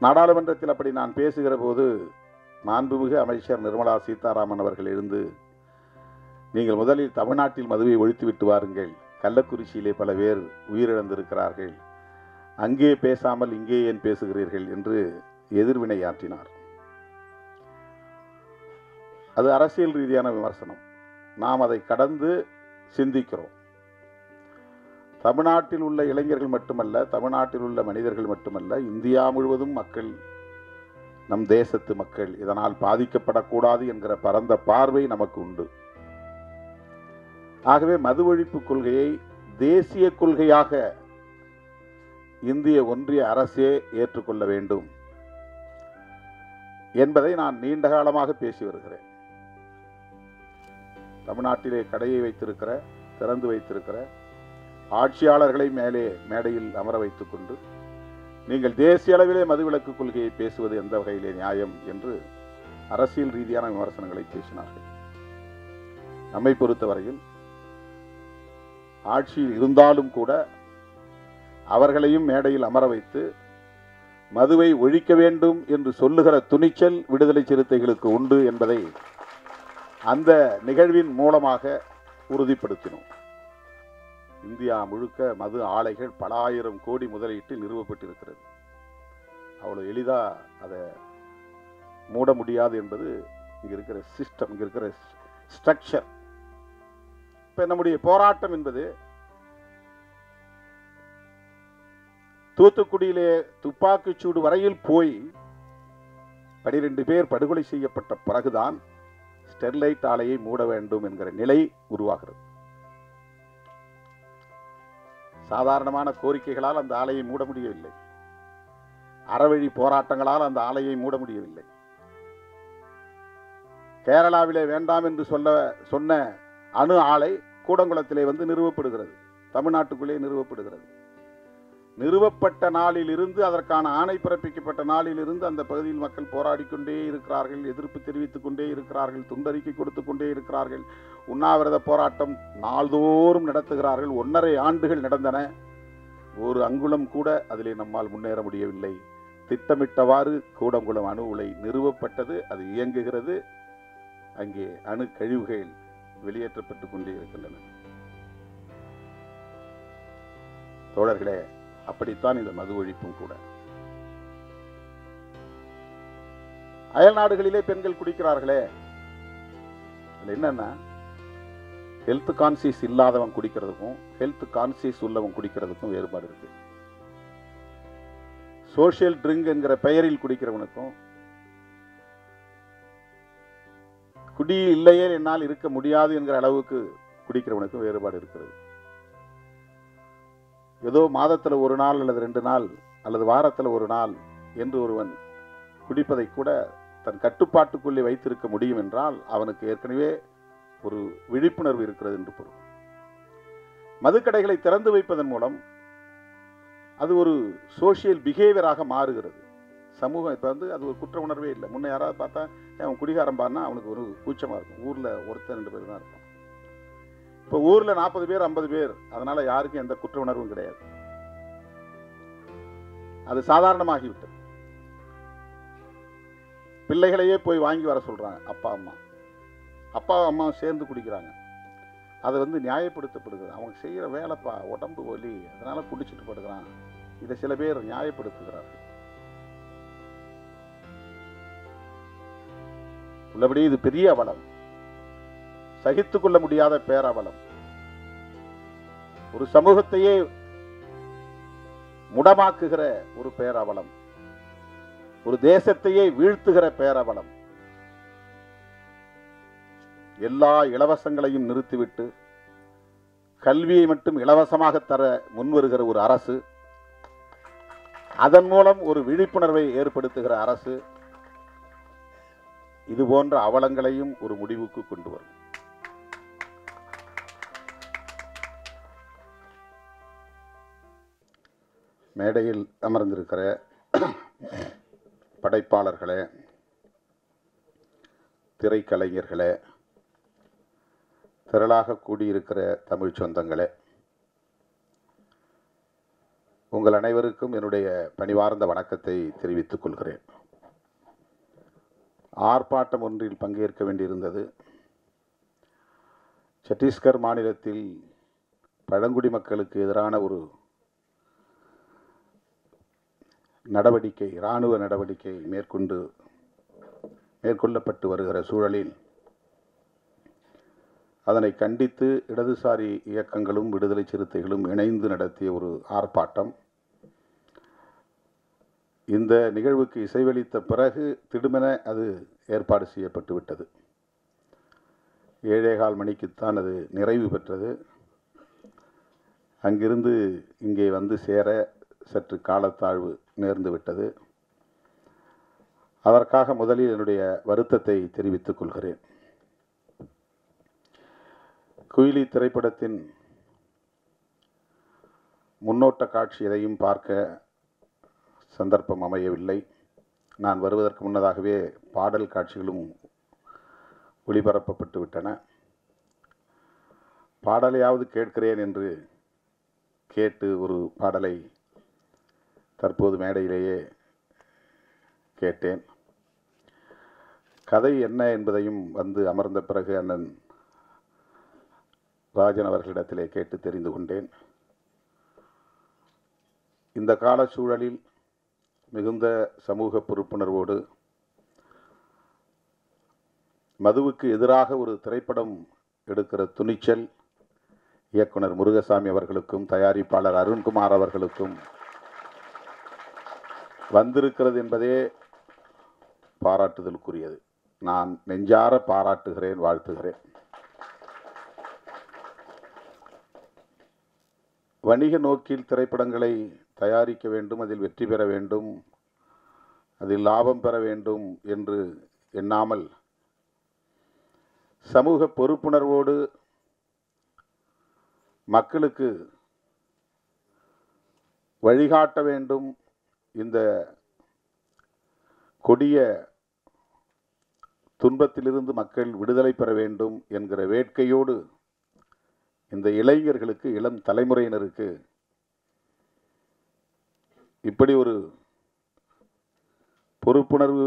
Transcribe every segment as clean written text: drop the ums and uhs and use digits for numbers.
நாடாளுமன்றத்தில் அப்படி நான் பேசுகிற போது மாண்புமிகு அமைச்சர் நிர்மலா சீதாராமன் அவர்கள் எழுந்து, நீங்கள் முதலில் தமிழ்நாட்டில் மதுவை ஒழித்துவிட்டு வாருங்கள், கள்ளக்குறிச்சியிலே பல பேர் உயிரிழந்திருக்கிறார்கள், அங்கே பேசாமல் இங்கே ஏன் பேசுகிறீர்கள் என்று எதிர்வினையாற்றினார். அது அரசியல் ரீதியான விமர்சனம். நாம் அதை கடந்து சிந்திக்கிறோம். தமிழ்நாட்டில் உள்ள இளைஞர்கள் மட்டுமல்ல, தமிழ்நாட்டில் உள்ள மனிதர்கள் மட்டுமல்ல, இந்தியா முழுவதும் மக்கள், நம் தேசத்து மக்கள் இதனால் பாதிக்கப்படக்கூடாது என்கிற பரந்த பார்வை நமக்கு உண்டு. ஆகவே மது ஒழிப்பு கொள்கையை தேசிய கொள்கையாக இந்திய ஒன்றிய அரசே ஏற்றுக்கொள்ள வேண்டும் என்பதை நான் நீண்ட காலமாக பேசி வருகிறேன். தமிழ்நாட்டிலே கடையை வைத்திருக்கிற, திறந்து வைத்திருக்கிற ஆட்சியாளர்களை மேடையில் அமர வைத்துக் கொண்டு நீங்கள் தேசிய அளவிலே மதுவிலக்கு கொள்கையை பேசுவது எந்த வகையிலே நியாயம் என்று அரசியல் ரீதியான விமர்சனங்களை பேசினார்கள். நம்மை பொறுத்தவரையில் ஆட்சியில் இருந்தாலும் கூட அவர்களையும் மேடையில் அமர வைத்து மதுவை ஒழிக்க வேண்டும் என்று சொல்லுகிற துணிச்சல் விடுதலை சிறுத்தைகளுக்கு உண்டு என்பதை அந்த நிகழ்வின் மூலமாக உறுதிப்படுத்தினோம். இந்தியா முழுக்க மது ஆலைகள் பல ஆயிரம் கோடி முதலீட்டில் நிறுவப்பட்டிருக்கிறது. அவ்வளவு எளிதா அதை மூட முடியாது என்பது இங்க இருக்கிற சிஸ்டம், இங்க இருக்கிற ஸ்ட்ரக்சர். இப்ப நம்முடைய போராட்டம் என்பது தூத்துக்குடியிலே துப்பாக்கிச்சூடு வரையில் போய் 12 பேர் படுகொலை செய்யப்பட்ட பிறகுதான் ஸ்டெர்லைட் ஆலையை மூட வேண்டும் என்கிற நிலை உருவாகிறது. சாதாரணமான கோரிக்கைகளால் அந்த ஆலையை மூட முடியவில்லை. அறவழி போராட்டங்களால் அந்த ஆலையை மூட முடியவில்லை. கேரளாவிலே வேண்டாம் என்று சொன்ன அணு ஆலை கூடங்குளத்திலே வந்து நிறுவப்படுகிறது, தமிழ்நாட்டுக்குள்ளே நிறுவப்படுகிறது. நிறுவப்பட்ட நாளில் இருந்து, அதற்கான ஆணை பிறப்பிக்கப்பட்ட நாளில் இருந்து அந்த பகுதியில் மக்கள் போராடி கொண்டே இருக்கிறார்கள், எதிர்ப்பு தெரிவித்துக் கொண்டே இருக்கிறார்கள், துண்டறிக்கை கொடுத்துக் கொண்டே இருக்கிறார்கள், உண்ணாவிரத போராட்டம் நாள்தோறும் நடத்துகிறார்கள். 1.5 ஆண்டுகள் நடந்தன. ஒரு அங்குலம் கூட அதிலே நம்மால் முன்னேற முடியவில்லை. திட்டமிட்டவாறு கூடங்குளம் அணு உலை நிறுவப்பட்டது, அது இயங்குகிறது. அங்கே அணு கழிவுகள் வெளியேற்றப்பட்டுக் கொண்டே இருக்கின்றன. தோழர்களே, அப்படித்தான் இந்த மது ஒழிப்பும் கூட. அயல் நாடுகளிலே பெண்கள் குடிக்கிறார்களே, என்னன்னா ஹெல்த் கான்சியஸ் இல்லாதவன் குடிக்கிறதுக்கும் ஹெல்த் கான்சியஸ் உள்ளவன் குடிக்கிறதுக்கும் வேறுபாடு இருக்கு. சோசியல் ட்ரிங்க் என்கிற பெயரில் குடிக்கிறவனுக்கும் குடி இல்லையே என்னால் இருக்க முடியாது என்கிற அளவுக்கு குடிக்கிறவனுக்கும் வேறுபாடு இருக்கிறது. ஏதோ மாதத்தில் 1 நாள் அல்லது 2 நாள் அல்லது வாரத்தில் 1 நாள் என்று ஒருவன் குடிப்பதை கூட தன் கட்டுப்பாட்டுக்குள்ளே வைத்திருக்க முடியும் என்றால் அவனுக்கு ஏற்கனவே ஒரு விழிப்புணர்வு இருக்கிறது என்று பொருள். மதுக்கடைகளை திறந்து வைப்பதன் மூலம் அது ஒரு சோசியல் பிஹேவியராக மாறுகிறது. சமூகம் இப்போ அது ஒரு குற்ற உணர்வே இல்லை. முன்ன யாராவது பார்த்தா அவன் குடிகாரம் பாருன்னா அவனுக்கு ஒரு கூச்சமாக இருக்கும். ஊரில் 1-2 பேர் தான் இருக்கும். இப்போ ஊரில் 40 பேர் 50 பேர், அதனால யாருக்கும் எந்த குற்ற உணர்வும் கிடையாது. அது சாதாரணமாகிவிட்டது. பிள்ளைகளையே போய் வாங்கி வர சொல்றாங்க அப்பா அம்மா சேர்ந்து குடிக்கிறாங்க. அதை நியாயப்படுத்தப்படுகிறது. அவங்க செய்யற வேலைப்பா, உடம்பு வலி, அதனால குடிச்சிட்டு படுக்கிறான். இதை சில பேர் நியாயப்படுத்துகிறார்கள். உள்ளபடி இது பெரிய அவலம், சகித்துக் கொள்ள முடியாத பேரவலம். ஒரு சமூகத்தையே முடமாக்குகிற ஒரு பேரவலம், ஒரு தேசத்தையே வீழ்த்துகிற பேரவலம். எல்லா இலவசங்களையும் நிறுத்திவிட்டு கல்வியை மட்டும் இலவசமாக தர முன்வருகிற ஒரு அரசு, அதன் மூலம் ஒரு விழிப்புணர்வை ஏற்படுத்துகிற அரசு, இது போன்ற அவலங்களையும் ஒரு முடிவுக்கு கொண்டு வரும். மேடையில் அமர்ந்திருக்கிற படைப்பாளர்களே, திரைக்கலைஞர்களே, திரளாக கூடியிருக்கிற தமிழ் சொந்தங்களே, உங்கள் அனைவருக்கும் என்னுடைய பணிவார்ந்த வணக்கத்தை தெரிவித்துக் கொள்கிறேன். ஆர்ப்பாட்டம் ஒன்றில் பங்கேற்க வேண்டியிருந்தது. சத்தீஸ்கர் மாநிலத்தில் பழங்குடி மக்களுக்கு எதிரான ஒரு நடவடிக்கை, இராணுவ நடவடிக்கை மேற்கொள்ளப்பட்டு வருகிற சூழலில் அதனை கண்டித்து இடதுசாரி இயக்கங்களும் விடுதலை சிறுத்தைகளும் இணைந்து நடத்திய ஒரு ஆர்ப்பாட்டம். இந்த நிகழ்வுக்கு இசைவளித்த பிறகு திடுமென அது ஏற்பாடு செய்யப்பட்டு விட்டது. 7:15 மணிக்குத்தான் அது நிறைவு பெற்றது. அங்கிருந்து இங்கே வந்து சேர சற்று காலத்தாழ்வு நேர்ந்து விட்டது. அதற்காக முதலில் என்னுடைய வருத்தத்தை தெரிவித்துக் கொள்கிறேன். குயிலி திரைப்படத்தின் முன்னோட்ட காட்சி எதையும் பார்க்க சந்தர்ப்பம் அமையவில்லை. நான் வருவதற்கு முன்னதாகவே பாடல் காட்சிகளும் ஒளிபரப்பப்பட்டு விட்டன. பாடலையாவது கேட்கிறேன் என்று கேட்டு ஒரு பாடலை தற்போது மேடையிலேயே கேட்டேன். கதை என்ன என்பதையும் வந்து அமர்ந்த பிறகு அண்ணன் ராஜன் அவர்களிடத்திலே கேட்டு தெரிந்து கொண்டேன். இந்த கால சூழலில் மிகுந்த சமூக பொறுப்புணர்வோடு மதுவுக்கு எதிராக ஒரு திரைப்படம் எடுக்கிற துணிச்சல் இயக்குனர் முருகசாமி அவர்களுக்கும் தயாரிப்பாளர் அருண்குமார் அவர்களுக்கும் வந்திருக்கிறது என்பதே பாராட்டுதலுக்குரியது. நான் நெஞ்சார பாராட்டுகிறேன், வாழ்த்துகிறேன். வணிக நோக்கில் திரைப்படங்களை தயாரிக்க வேண்டும், அதில் வெற்றி பெற வேண்டும், அதில் லாபம் பெற வேண்டும் என்று எண்ணாமல் சமூக பொறுப்புணர்வோடு மக்களுக்கு வழிகாட்ட வேண்டும், இந்த கொடிய துன்பத்திலிருந்து மக்கள் விடுதலை பெற வேண்டும் என்கிற வேட்கையோடு இந்த இளைஞர்களுக்கு, இளம் தலைமுறையினருக்கு இப்படி ஒரு பொறுப்புணர்வு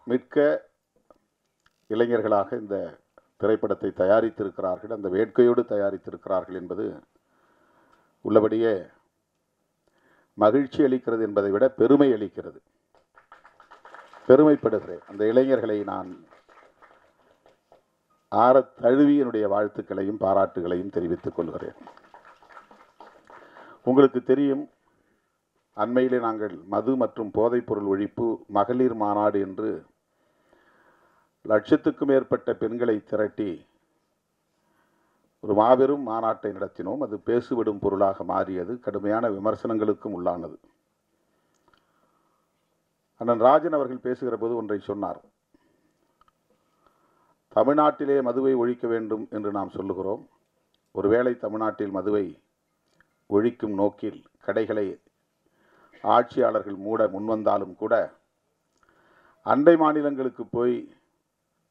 மிக்க இளைஞர்களாக இந்த திரைப்படத்தை தயாரித்திருக்கிறார்கள். அந்த வேட்கையோடு தயாரித்திருக்கிறார்கள் என்பது உள்ளபடியே மகிழ்ச்சி அளிக்கிறது என்பதை விட பெருமை அளிக்கிறது. பெருமைப்படுகிறேன். அந்த இளைஞர்களை நான் ஆறத் தழுவி என்னுடைய வாழ்த்துக்களையும் பாராட்டுகளையும் தெரிவித்துக் கொள்கிறேன். உங்களுக்கு தெரியும், அண்மையிலே நாங்கள் மது மற்றும் போதைப்பொருள் ஒழிப்பு மகளிர் மாநாடு என்று லட்சத்துக்கும் மேற்பட்ட பெண்களை திரட்டி ஒரு மாபெரும் மாநாட்டை நடத்தினோம். அது பேசுவிடும் பொருளாக மாறியது, கடுமையான விமர்சனங்களுக்கும் உள்ளானது. அண்ணன் ராஜன் அவர்கள் பேசுகிற போது ஒன்றை சொன்னார். தமிழ்நாட்டிலே மதுவை ஒழிக்க வேண்டும் என்று நாம் சொல்லுகிறோம். ஒருவேளை தமிழ்நாட்டில் மதுவை ஒழிக்கும் நோக்கில் கடைகளை ஆட்சியாளர்கள் மூட முன்வந்தாலும் கூட அண்டை மாநிலங்களுக்கு போய்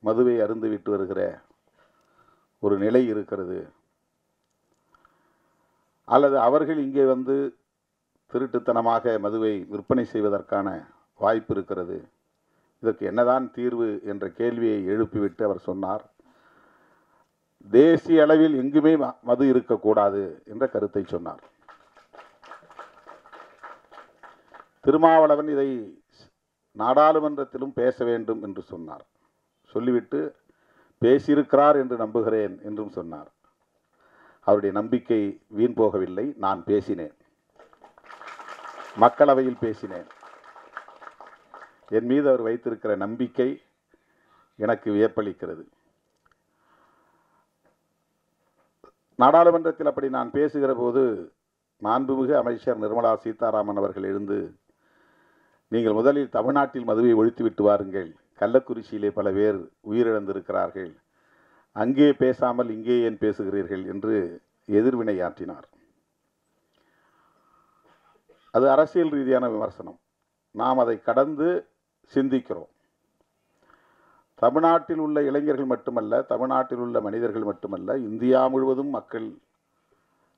மதுவை அருந்துவிட்டு வருகிற ஒரு நிலை இருக்கிறது. அல்லது அவர்கள் இங்கே வந்து திருட்டுத்தனமாக மதுவை விற்பனை செய்வதற்கான வாய்ப்பு இருக்கிறது. இதற்கு என்னதான் தீர்வு என்ற கேள்வியை எழுப்பிவிட்டு அவர் சொன்னார், தேசிய அளவில் எங்குமே மது இருக்கக்கூடாது என்ற கருத்தை சொன்னார். திருமாவளவன் இதை நாடாளுமன்றத்திலும் பேச வேண்டும் என்று சொன்னார். சொல்லிவிட்டு பேசியிருக்கிறார் என்று நம்புகிறேன் என்றும் சொன்னார். அவருடைய நம்பிக்கை வீண் போகவில்லை. நான் பேசினேன், மக்களவையில் பேசினேன். என் மீது அவர் வைத்திருக்கிற நம்பிக்கை எனக்கு வியப்பளிக்கிறது. நாடாளுமன்றத்தில் அப்படி நான் பேசுகிற போது மாண்புமிகு அமைச்சர் நிர்மலா சீதாராமன் அவர்கள் எழுந்து, நீங்கள் முதலில் தமிழ்நாட்டில் மதுவை ஒழித்துவிட்டு வாருங்கள், கள்ளக்குறிச்சியிலே பல பேர் உயிரிழந்திருக்கிறார்கள், அங்கே பேசாமல் இங்கே ஏன் பேசுகிறீர்கள் என்று எதிர்வினையாற்றினார். அது அரசியல் ரீதியான விமர்சனம். நாம் அதை கடந்து சிந்திக்கிறோம். தமிழ்நாட்டில் உள்ள இளைஞர்கள் மட்டுமல்ல, தமிழ்நாட்டில் உள்ள மனிதர்கள் மட்டுமல்ல, இந்தியா முழுவதும் மக்கள்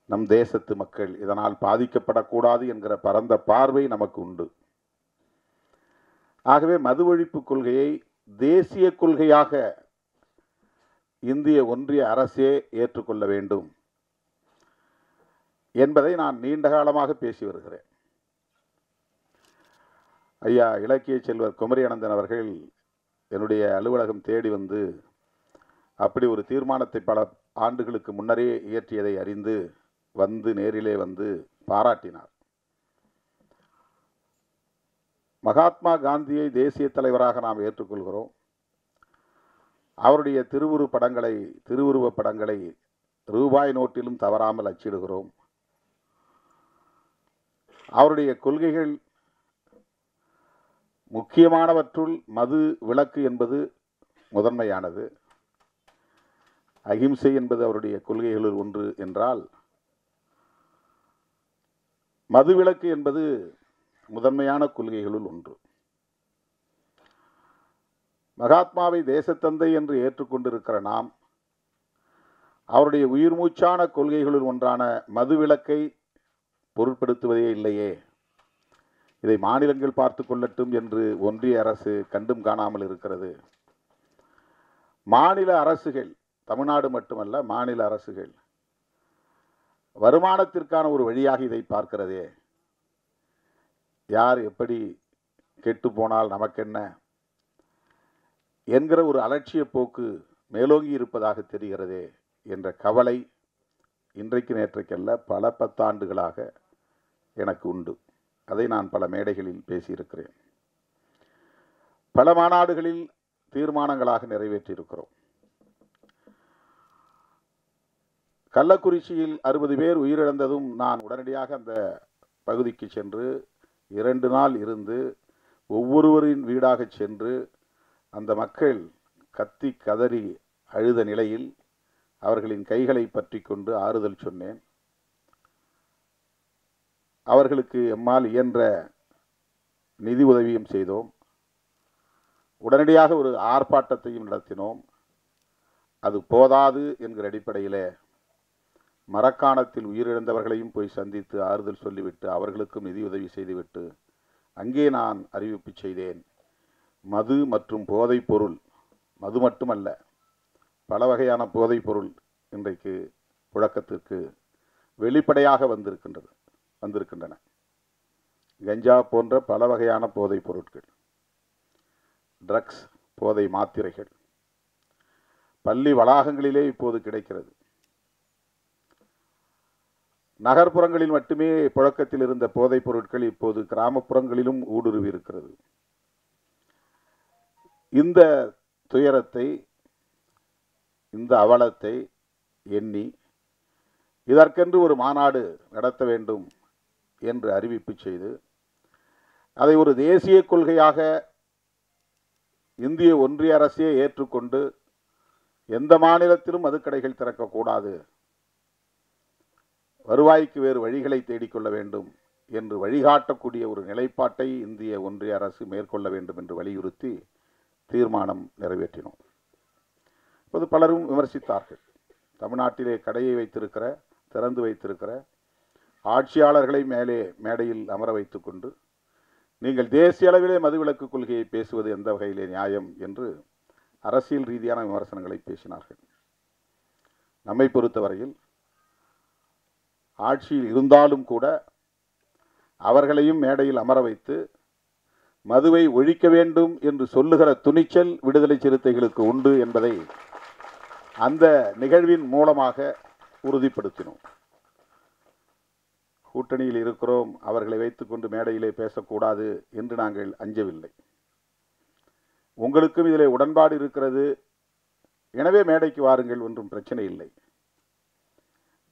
நம் தேசத்து மக்கள் இதனால் பாதிக்கப்படக்கூடாது என்கிற பரந்த பார்வை நமக்கு உண்டு. ஆகவே மது ஒழிப்பு கொள்கையை தேசிய கொள்கையாக இந்திய ஒன்றிய அரசே ஏற்றுக்கொள்ள வேண்டும் என்பதை நான் நீண்ட காலமாக பேசி வருகிறேன். ஐயா இலக்கிய செல்வர் குமரி அனந்தன் அவர்கள் என்னுடைய அலுவலகம் தேடி வந்து அப்படி ஒரு தீர்மானத்தை பல ஆண்டுகளுக்கு முன்னரே இயற்றியதை அறிந்து வந்து நேரிலே வந்து பாராட்டினார். மகாத்மா காந்தியை தேசிய தலைவராக நாம் ஏற்றுக்கொள்கிறோம். அவருடைய திருவுருவப் படங்களை ரூபாய் நோட்டிலும் தவறாமல் அச்சிடுகிறோம். அவருடைய கொள்கைகள் முக்கியமானவற்றுள் மது விலக்கு என்பது முதன்மையானது. அகிம்சை என்பது அவருடைய கொள்கைகளில் ஒன்று என்றால், மதுவிலக்கு என்பது முதன்மையான கொள்கைகளுள் ஒன்று. மகாத்மாவை தேசத்தந்தை என்று ஏற்றுக்கொண்டிருக்கிற நாம் அவருடைய உயிர் மூச்சான கொள்கைகளுள் ஒன்றான மதுவிலக்கை பொருட்படுத்துவதே இல்லையே. இதை மாநிலங்கள் பார்த்து கொள்ளட்டும் என்று ஒன்றிய அரசு கண்டும் காணாமல் இருக்கிறது. மாநில அரசுகள், தமிழ்நாடு மட்டுமல்ல, மாநில அரசுகள் வருமானத்திற்கான ஒரு வழியாக இதை பார்க்கிறதே. யார் எப்படி கெட்டு போனால் நமக்கென்ன என்கிற ஒரு அலட்சிய போக்கு மேலோங்கி இருப்பதாக தெரிகிறதே என்ற கவலை இன்றைக்கு நேற்றைக்கல்ல பல பத்தாண்டுகளாக எனக்கு உண்டு. அதை நான் பல மேடைகளில் பேசியிருக்கிறேன். பல மாநாடுகளில் தீர்மானங்களாக நிறைவேற்றியிருக்கிறோம். கள்ளக்குறிச்சியில் 60 பேர் உயிரிழந்ததும் நான் உடனடியாக அந்த பகுதிக்கு சென்று 2 நாள் இருந்து ஒவ்வொருவரின் வீடாக சென்று அந்த மக்கள் கத்தி கதறி அழுத நிலையில் அவர்களின் கைகளை பற்றி கொண்டு ஆறுதல் சொன்னேன். அவர்களுக்கு எம்மால் இயன்ற நிதி உதவியும் செய்தோம். உடனடியாக ஒரு ஆர்ப்பாட்டத்தையும் நடத்தினோம். அது போதாது என்கிற அடிப்படையில் மரக்காணத்தில் உயிரிழந்தவர்களையும் போய் சந்தித்து ஆறுதல் சொல்லிவிட்டு அவர்களுக்கும் நிதி உதவி செய்துவிட்டு அங்கே நான் அறிவிப்பு செய்தேன். மது மற்றும் போதைப் பொருள், மது மட்டுமல்ல, பல வகையான போதைப் பொருள் இன்றைக்கு புழக்கத்திற்கு வெளிப்படையாக வந்திருக்கின்றன. கஞ்சா போன்ற பல வகையான போதைப் பொருட்கள், ட்ரக்ஸ், போதை மாத்திரைகள் பள்ளி வளாகங்களிலே இப்போது கிடைக்கிறது. நகர்ப்புறங்களில் மட்டுமே புழக்கத்தில் இருந்த போதைப் பொருட்கள் இப்போது கிராமப்புறங்களிலும் ஊடுருவி இருக்கிறது. இந்த துயரத்தை, இந்த அவலத்தை எண்ணி இதற்கென்று ஒரு மாநாடு நடத்த வேண்டும் என்று அறிவிப்பு செய்து அதை ஒரு தேசிய கொள்கையாக இந்திய ஒன்றிய அரசே ஏற்றுக்கொண்டு எந்த மாநிலத்திலும் மதுக்கடைகள் திறக்கக்கூடாது, வருவாய்க்கு வேறு வழிகளை தேடிக்கொள்ள வேண்டும் என்று வழிகாட்டக்கூடிய ஒரு நிலைப்பாட்டை இந்திய ஒன்றிய அரசு மேற்கொள்ள வேண்டும் என்று வலியுறுத்தி தீர்மானம் நிறைவேற்றினோம். இப்போது பலரும் விமர்சித்தார்கள். தமிழ்நாட்டிலே கடையை திறந்து வைத்திருக்கிற ஆட்சியாளர்களை மேடையில் அமர வைத்துக் கொண்டு நீங்கள் தேசிய அளவிலே மதுவிலக்கு கொள்கையை பேசுவது எந்த வகையிலே நியாயம் என்று அரசியல் ரீதியான விமர்சனங்களை பேசினார்கள். நம்மை பொறுத்தவரையில் ஆட்சியில் இருந்தாலும் கூட அவர்களையும் மேடையில் அமர வைத்து மதுவை ஒழிக்க வேண்டும் என்று சொல்லுகிற துணிச்சல் விடுதலை சிறுத்தைகளுக்கு உண்டு என்பதை அந்த நிகழ்வின் மூலமாக உறுதிப்படுத்தினோம். கூட்டணியில் இருக்கிறோம், அவர்களை வைத்துக்கொண்டு மேடையிலே பேசக்கூடாது என்று நாங்கள் அஞ்சவில்லை. உங்களுக்கும் இதிலே உடன்பாடு இருக்கிறது, எனவே மேடைக்கு வாருங்கள், ஒன்றும் பிரச்சனை இல்லை,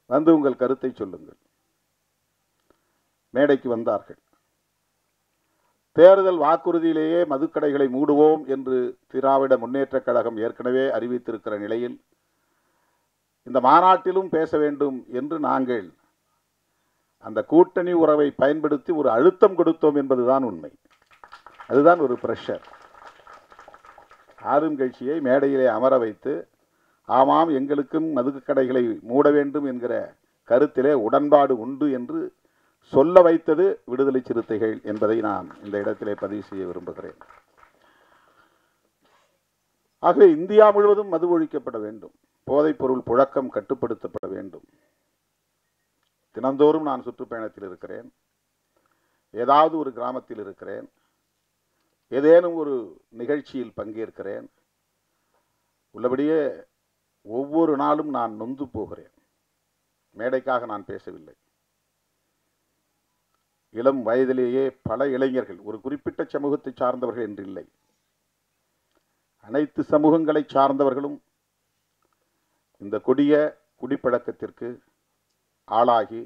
வந்து உங்கள் கருத்தை சொல்லுங்கள். மேடைக்கு வந்தார்கள். தேர்தல் வாக்குறுதியிலேயே மதுக்கடைகளை மூடுவோம் என்று திராவிட முன்னேற்றக் கழகம் ஏற்கனவே அறிவித்திருக்கிற நிலையில் இந்த மாநாட்டிலும் பேச வேண்டும் என்று நாங்கள் அந்த கூட்டணி உறவை பயன்படுத்தி ஒரு அழுத்தம் கொடுத்தோம் என்பதுதான் உண்மை. அதுதான் ஒரு பிரஷர். ஆளுங்கட்சியை மேடையிலே அமர வைத்து ஆமாம் எங்களுக்கும் மதுக்கடைகளை மூட வேண்டும் என்கிற கருத்திலே உடன்பாடு உண்டு என்று சொல்ல வைத்தது விடுதலை சிறுத்தைகள் என்பதை நான் இந்த இடத்திலே பதிவு செய்ய விரும்புகிறேன். ஆகவே இந்தியா முழுவதும் மது ஒழிக்கப்பட வேண்டும், போதைப்பொருள் புழக்கம் கட்டுப்படுத்தப்பட வேண்டும். தினந்தோறும் நான் சுற்றுப்பயணத்தில் இருக்கிறேன், ஏதாவது ஒரு கிராமத்தில் இருக்கிறேன், ஏதேனும் ஒரு நிகழ்ச்சியில் பங்கேற்கிறேன். உள்ளபடியே ஒவ்வொரு நாளும் நான் நொந்து போகிறேன். மேடைக்காக நான் பேசவில்லை. இளம் வயதிலேயே பல இளைஞர்கள், ஒரு குறிப்பிட்ட சமூகத்தை சார்ந்தவர்கள் என்று இல்லை, அனைத்து சமூகங்களை சார்ந்தவர்களும் இந்த கொடிய குடிப்பழக்கத்திற்கு ஆளாகி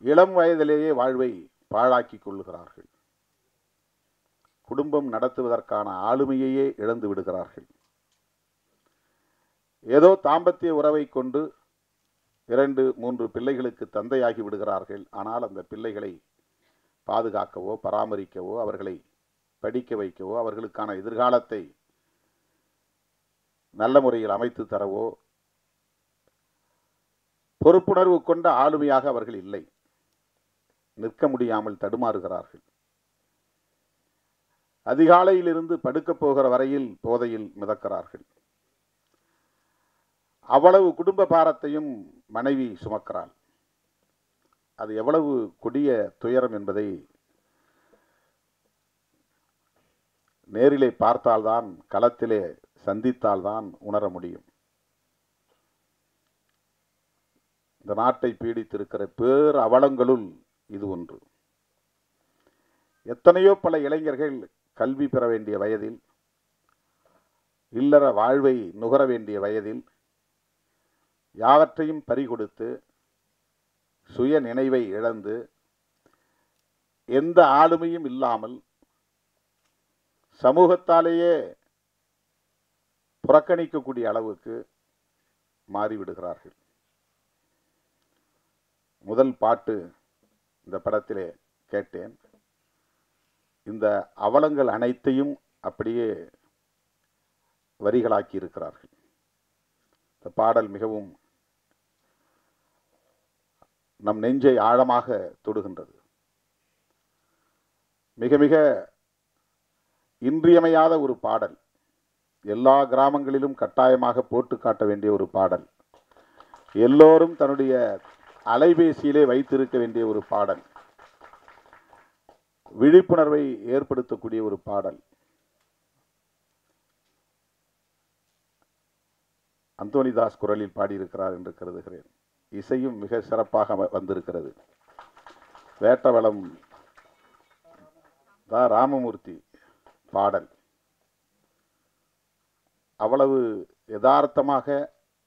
இளம் வயதிலேயே வாழ்வை பாழாக்கி கொள்ளுகிறார்கள். குடும்பம் நடத்துவதற்கான ஆளுமையையே இழந்து விடுகிறார்கள். ஏதோ தாம்பத்திய உறவை கொண்டு 2-3 பிள்ளைகளுக்கு தந்தையாகி விடுகிறார்கள். ஆனால் அந்த பிள்ளைகளை பாதுகாக்கவோ பராமரிக்கவோ அவர்களை படிக்க வைக்கவோ அவர்களுக்கான எதிர்காலத்தை நல்ல முறையில் அமைத்து தரவோ பொறுப்புணர்வு கொண்ட ஆளுமையாக அவர்கள் இல்லை. நிற்க முடியாமல் தடுமாறுகிறார்கள். அதிகாலையிலிருந்து படுக்கப் போகிற வரையில் போதையில் மிதக்கிறார்கள். அவ்வளவு குடும்ப பாரத்தையும் மனைவி சுமக்கிறாள். அது எவ்வளவு கொடிய துயரம் என்பதை நேரிலே பார்த்தால்தான், களத்திலே சந்தித்தால்தான் உணர முடியும். இந்த நாட்டை பீடித்திருக்கிற பேர் அவலங்களுள் இது ஒன்று. எத்தனையோ பல இளைஞர்கள் கல்வி பெற வேண்டிய வயதில், இல்லற வாழ்வை நுகர வேண்டிய வயதில் யாவற்றையும் பறிகொடுத்து சுய நினைவை இழந்து எந்த ஆளுமையும் இல்லாமல் சமூகத்தாலேயே புறக்கணிக்கக்கூடிய அளவுக்கு மாறிவிடுகிறார்கள். முதல் பாட்டு இந்த படத்திலே கேட்டேன். இந்த அவலங்கள் அனைத்தையும் அப்படியே வரிகளாக்கி இருக்கிறார்கள். இந்த பாடல் மிகவும் நம் நெஞ்சை ஆழமாக தொடுகின்றது. மிக மிக இன்றியமையாத ஒரு பாடல். எல்லா கிராமங்களிலும் கட்டாயமாக போட்டு காட்ட வேண்டிய ஒரு பாடல். எல்லோரும் தன்னுடைய அலைபேசியிலே வைத்திருக்க வேண்டிய ஒரு பாடல். விழிப்புணர்வை ஏற்படுத்தக்கூடிய ஒரு பாடல். அந்தோனிதாஸ் குரலில் பாடியிருக்கிறார் என்று கருதுகிறேன். இசையும் மிக சிறப்பாக வந்திருக்கிறது. வேட்டவளம் ராமமூர்த்தி பாடல். அவ்வளவு யதார்த்தமாக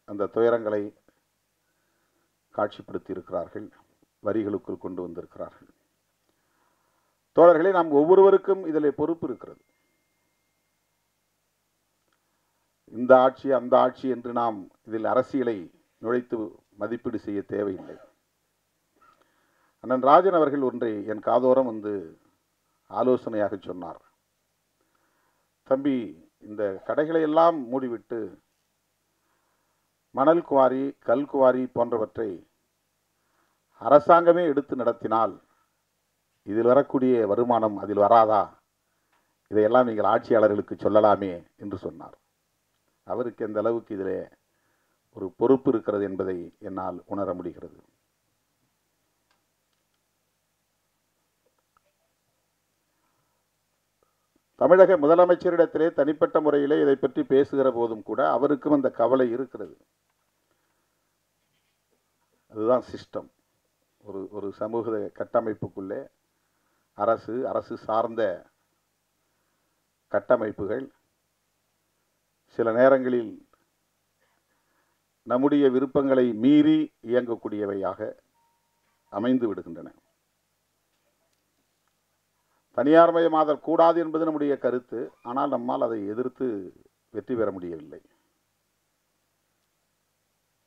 அந்த துயரங்களை காட்சிப்படுத்தி இருக்கிறார்கள், வரிகளுக்குள் கொண்டு வந்திருக்கிறார்கள். தோழர்களே, நாம் ஒவ்வொருவருக்கும் இதில் பொறுப்பு இருக்கிறது. இந்த ஆட்சி அந்த ஆட்சி என்று நாம் இதில் அரசியலை நுழைத்து மதிப்பீடு செய்ய தேவையில்லை. அண்ணன் ராஜன் அவர்கள் ஒன்றை என் காதோரம் வந்து ஆலோசனையாக சொன்னார். தம்பி, இந்த கடைகளை எல்லாம் மூடிவிட்டு மணல் குவாரி, கல் குவாரி போன்றவற்றை அரசாங்கமே எடுத்து நடத்தினால் இதில் வரக்கூடிய வருமானம் அதில் வராதா? இதையெல்லாம் நீங்கள் ஆட்சியாளர்களுக்கு சொல்லலாமே என்று சொன்னார். அவருக்கு எந்த அளவுக்கு இதிலே ஒரு பொறுப்பு இருக்கிறது என்பதை என்னால் உணர முடிகிறது. தமிழக முதலமைச்சரிடத்திலே தனிப்பட்ட முறையிலே இதை பற்றி பேசுகிற போதும் கூட அவருக்கும் அந்த கவலை இருக்கிறது. அதுதான் சிஸ்டம். ஒரு சமூக கட்டமைப்புக்குள்ளே அரசு சார்ந்த கட்டமைப்புகள் சில நேரங்களில் நம்முடைய விருப்பங்களை மீறி இயங்கக்கூடியவையாக அமைந்து விடுகின்றன. தனியார்மயமாதல் கூடாது என்பது நம்முடைய கருத்து. ஆனால் நம்மால் அதை எதிர்த்து வெற்றி பெற முடியவில்லை.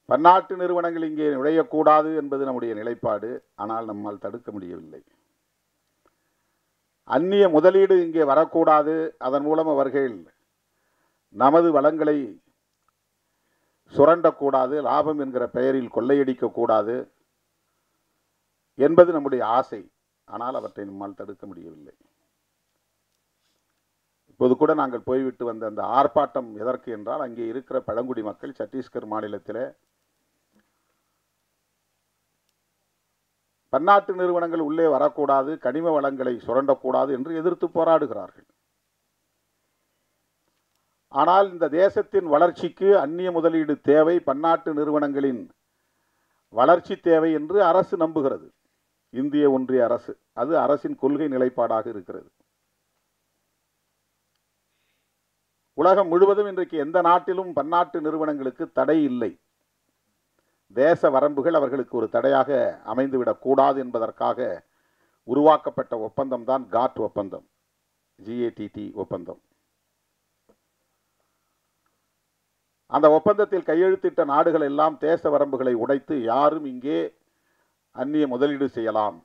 பன்னாட்டு நிறுவனங்கள் இங்கே நுழையக்கூடாது என்பது நம்முடைய நிலைப்பாடு. ஆனால் நம்மால் தடுக்க முடியவில்லை. அந்நிய முதலீடு இங்கே வரக்கூடாது, அதன் மூலம் அவர்கள் நமது வளங்களை சுரண்டக்கூடாது, லாபம் என்கிற பெயரில் கொள்ளையடிக்கக்கூடாது என்பது நம்முடைய ஆசை. ஆனால் அவற்றை நம்மால் தடுக்க முடியவில்லை. இப்போது கூட நாங்கள் போய்விட்டு வந்த அந்த ஆர்ப்பாட்டம் எதற்கு என்றால், அங்கே இருக்கிற பழங்குடி மக்கள் சத்தீஸ்கர் மாநிலத்தில் பன்னாட்டு நிறுவனங்கள் உள்ளே வரக்கூடாது, கனிம வளங்களை சுரண்டக்கூடாது என்று எதிர்த்து போராடுகிறார்கள். ஆனால் இந்த தேசத்தின் வளர்ச்சிக்கு அந்நிய முதலீடு தேவை, பன்னாட்டு நிறுவனங்களின் வளர்ச்சி தேவை என்று அரசு நம்புகிறது. இந்திய ஒன்றிய அரசு, அது அரசின் கொள்கை நிலைப்பாடாக இருக்கிறது. உலகம் முழுவதும் இன்றைக்கு எந்த நாட்டிலும் பன்னாட்டு நிறுவனங்களுக்கு தடை இல்லை. தேச வரம்புகள் அவர்களுக்கு ஒரு தடையாக அமைந்துவிடக் கூடாது என்பதற்காக உருவாக்கப்பட்ட ஒப்பந்தம் தான் காட் ஒப்பந்தம், GATT ஒப்பந்தம். அந்த ஒப்பந்தத்தில் கையெழுத்திட்ட நாடுகள் எல்லாம் தேச வரம்புகளை உடைத்து யாரும் இங்கே அந்நிய முதலீடு செய்யலாம்,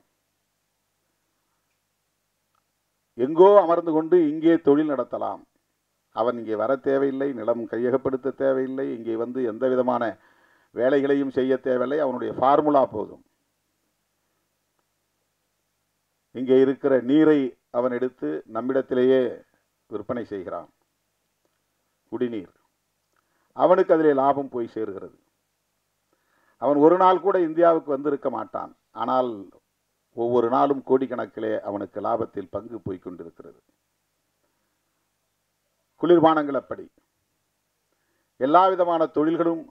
எங்கோ அமர்ந்து கொண்டு இங்கே தொழில் நடத்தலாம், அவன் இங்கே வர தேவையில்லை, நிலம் கையகப்படுத்த தேவையில்லை, இங்கே வந்து எந்த விதமான வேலைகளையும் செய்ய தேவையில்லை, அவனுடைய ஃபார்முலா போதும். இங்கே இருக்கிற நீரை அவன் எடுத்து நம்மிடத்திலேயே விற்பனை செய்கிறான், குடிநீர். அவனுக்கு அதிலே லாபம் போய் சேர்கிறது. அவன் ஒரு நாள் கூட இந்தியாவுக்கு வந்திருக்க மாட்டான். ஆனால் ஒவ்வொரு நாளும் கோடிக்கணக்கிலே அவனுக்கு லாபத்தில் பங்கு போய் கொண்டிருக்கிறது. குளிர்பானங்கள் அப்படி. எல்லா விதமான தொழில்களும்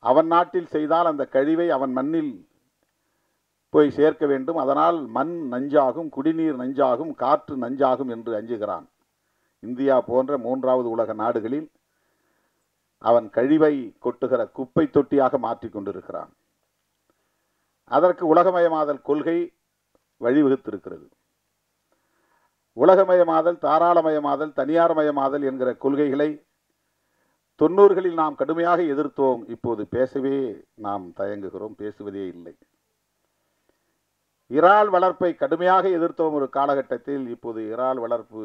அவன் நாட்டில் செய்தால் அந்த கழிவை அவன் மண்ணில் போய் சேர்க்க வேண்டும். அதனால் மண் நஞ்சாகும், குடிநீர் நஞ்சாகும், காற்று நஞ்சாகும் என்று அஞ்சுகிறான். இந்தியா போன்ற மூன்றாவது உலக நாடுகளில் அவன் கழிவை கொட்டுகிற குப்பை தொட்டியாக மாற்றிக் கொண்டிருக்கிறான். அதற்கு உலகமயமாதல் கொள்கை வழிவகுத்திருக்கிறது. உலகமயமாதல், தாராளமயமாதல், தனியார்மயமாதல் என்கிற கொள்கைகளை 90களில் நாம் கடுமையாக எதிர்த்தோம். இப்போது பேசவே நாம் தயங்குகிறோம், பேசுவதே இல்லை. இறால் வளர்ப்பை கடுமையாக எதிர்த்தோம் ஒரு காலகட்டத்தில். இப்போது இறால் வளர்ப்பு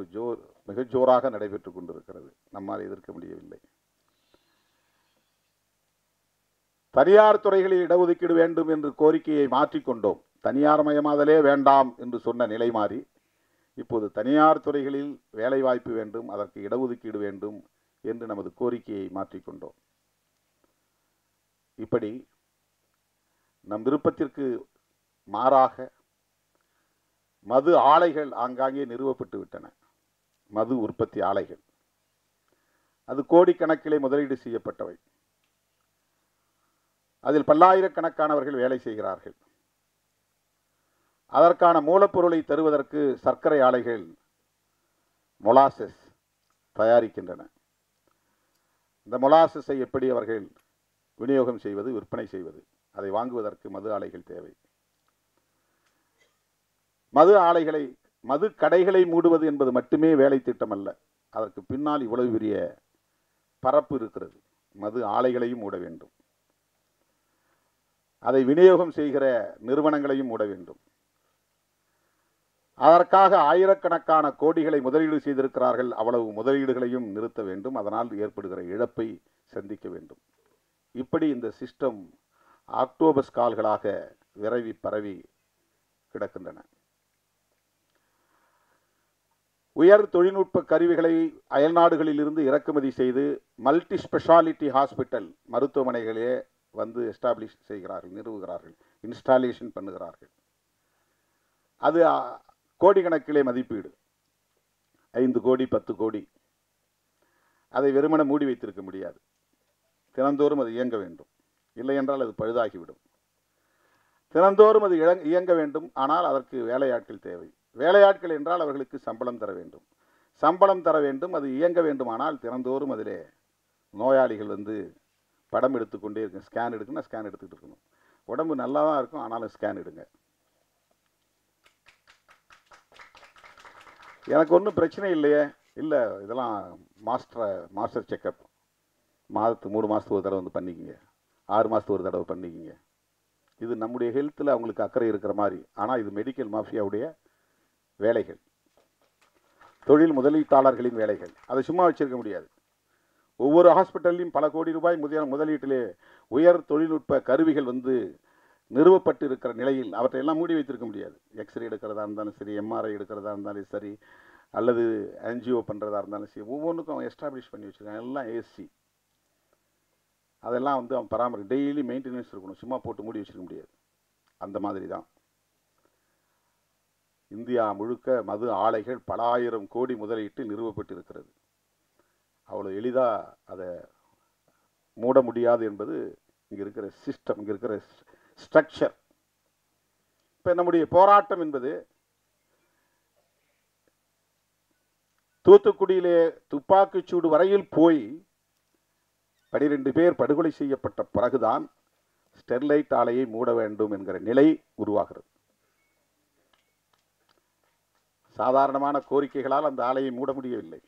மிக ஜோராக நடைபெற்றுக் கொண்டிருக்கிறது. நம்மால் எதிர்க்க முடியவில்லை. தனியார் துறைகளில் இடஒதுக்கீடு வேண்டும் என்று கோரிக்கையை மாற்றிக்கொண்டோம். தனியார் மயமாதலே வேண்டாம் என்று சொன்ன நிலை மாறி இப்போது தனியார் துறைகளில் வேலைவாய்ப்பு வேண்டும், அதற்கு இடஒதுக்கீடு வேண்டும் என்று நமது கோரிக்கையை மாற்றிக்கொண்டோம். இப்படி நம் விருப்பத்திற்கு மாறாக மது ஆலைகள் ஆங்காங்கே நிறுவப்பட்டு விட்டன. மது உற்பத்தி ஆலைகள், அது கோடிக்கணக்கிலே முதலீடு செய்யப்பட்டவை. அதில் பல்லாயிரக்கணக்கானவர்கள் வேலை செய்கிறார்கள். அதற்கான மூலப்பொருளை தருவதற்கு சர்க்கரை ஆலைகள் மொலாசஸ் தயாரிக்கின்றன. இந்த மொலாசஸை எப்படி அவர்கள் விநியோகம் செய்வது, விற்பனை செய்வது, அதை வாங்குவதற்கு மது ஆலைகள் தேவை. மது கடைகளை மூடுவது என்பது மட்டுமே வேலை திட்டம் அல்ல. அதற்கு பின்னால் இவ்வளவு பெரிய பரப்பு இருக்கிறது. மது ஆலைகளையும் மூட வேண்டும், அதை விநியோகம் செய்கிற நிறுவனங்களையும் மூட வேண்டும். அதற்காக ஆயிரக்கணக்கான கோடிகளை முதலீடு செய்திருக்கிறார்கள். அவ்வளவு முதலீடுகளையும் நிறுத்த வேண்டும். அதனால் ஏற்படுகிற இழப்பை சந்திக்க வேண்டும். இப்படி இந்த சிஸ்டம் ஆக்டோபஸ் கால்களாக விரவி பரவி கிடக்கின்றன. உயர் தொழில்நுட்ப கருவிகளை அயல்நாடுகளில் இருந்து இறக்குமதி செய்து மல்டி ஸ்பெஷாலிட்டி ஹாஸ்பிட்டல் மருத்துவமனைகளே வந்து எஸ்டாப்ளிஷ் செய்கிறார்கள், நிறுவுகிறார்கள், இன்ஸ்டாலேஷன் பண்ணுகிறார்கள். அது கோடிக்கணக்கிலே மதிப்பீடு, 5 கோடி 10 கோடி. அதை வெறுமன மூடி வைத்திருக்க முடியாது. தினந்தோறும் அது இயங்க வேண்டும். இல்லை என்றால் அது பழுதாகிவிடும். தினந்தோறும் அது இயங்க வேண்டும். ஆனால் அதற்கு வேலையாட்கள் தேவை. வேலையாட்கள் என்றால் அவர்களுக்கு சம்பளம் தர வேண்டும். சம்பளம் தர வேண்டும், அது இயங்க வேண்டுமானால் தினந்தோறும் அதிலே நோயாளிகள் வந்து படம் எடுத்துக்கொண்டே இருக்கு. ஸ்கேன் எடுக்கணும், ஸ்கேன் எடுத்துக்கிட்டு இருக்கணும். உடம்பு நல்லா தான் இருக்கும், ஆனாலும் ஸ்கேன் எடுங்க. எனக்கு ஒன்றும் பிரச்சனை இல்லையே. இல்லை, இதெல்லாம் மாஸ்டர் செக்கப் மாதத்துக்கு 3 மாதத்துக்கு ஒரு தடவை வந்து பண்ணிக்கிங்க, 6 மாதத்துக்கு ஒரு தடவை பண்ணிக்கிங்க. இது நம்முடைய ஹெல்த்தில் அவங்களுக்கு அக்கறை இருக்கிற மாதிரி. ஆனால் இது மெடிக்கல் மாஃபியாவுடைய வேலைகள், தொழில் முதலீட்டாளர்களின் வேலைகள். அதை சும்மா வச்சிருக்க முடியாது. ஒவ்வொரு ஹாஸ்பிட்டல்லையும் பல கோடி ரூபாய் முதலீட்டிலே உயர் தொழில்நுட்ப கருவிகள் வந்து நிறுவப்பட்டு இருக்கிற நிலையில் அவற்றையெல்லாம் மூடி வைத்திருக்க முடியாது. எக்ஸ்ரே எடுக்கிறதா இருந்தாலும் சரி, எம்ஆர்ஐ எடுக்கிறதா இருந்தாலும் சரி, அல்லது ஆன்ஜிஓ பண்ணுறதா இருந்தாலும் சரி, ஒவ்வொன்றுக்கும் அவன் எஸ்டாப்ளிஷ் பண்ணி வச்சுருக்கான். எல்லாம் ஏசி. அதெல்லாம் வந்து அவன் டெய்லி மெயின்டெனன்ஸ் இருக்கணும். சும்மா போட்டு மூடி வச்சுருக்க முடியாது. அந்த மாதிரி தான் இந்தியா முழுக்க மது ஆலைகள் பல ஆயிரம் கோடி முதலீட்டு நிறுவப்பட்டு இருக்கிறது. அவ்வளோ எளிதாக அதை மூட முடியாது என்பது இங்கே இருக்கிற சிஸ்டம், இங்கே இருக்கிற ஸ்ட்ரக்சர். இப்போ நம்முடைய போராட்டம் என்பது தூத்துக்குடியிலே துப்பாக்கிச்சூடு வரையில் போய் 12 பேர் படுகொலை செய்யப்பட்ட பிறகுதான் ஸ்டெர்லைட் ஆலையை மூட வேண்டும் என்கிற நிலை உருவாகிறது. சாதாரணமான கோரிக்கைகளால் அந்த ஆலையை மூட முடியவில்லை.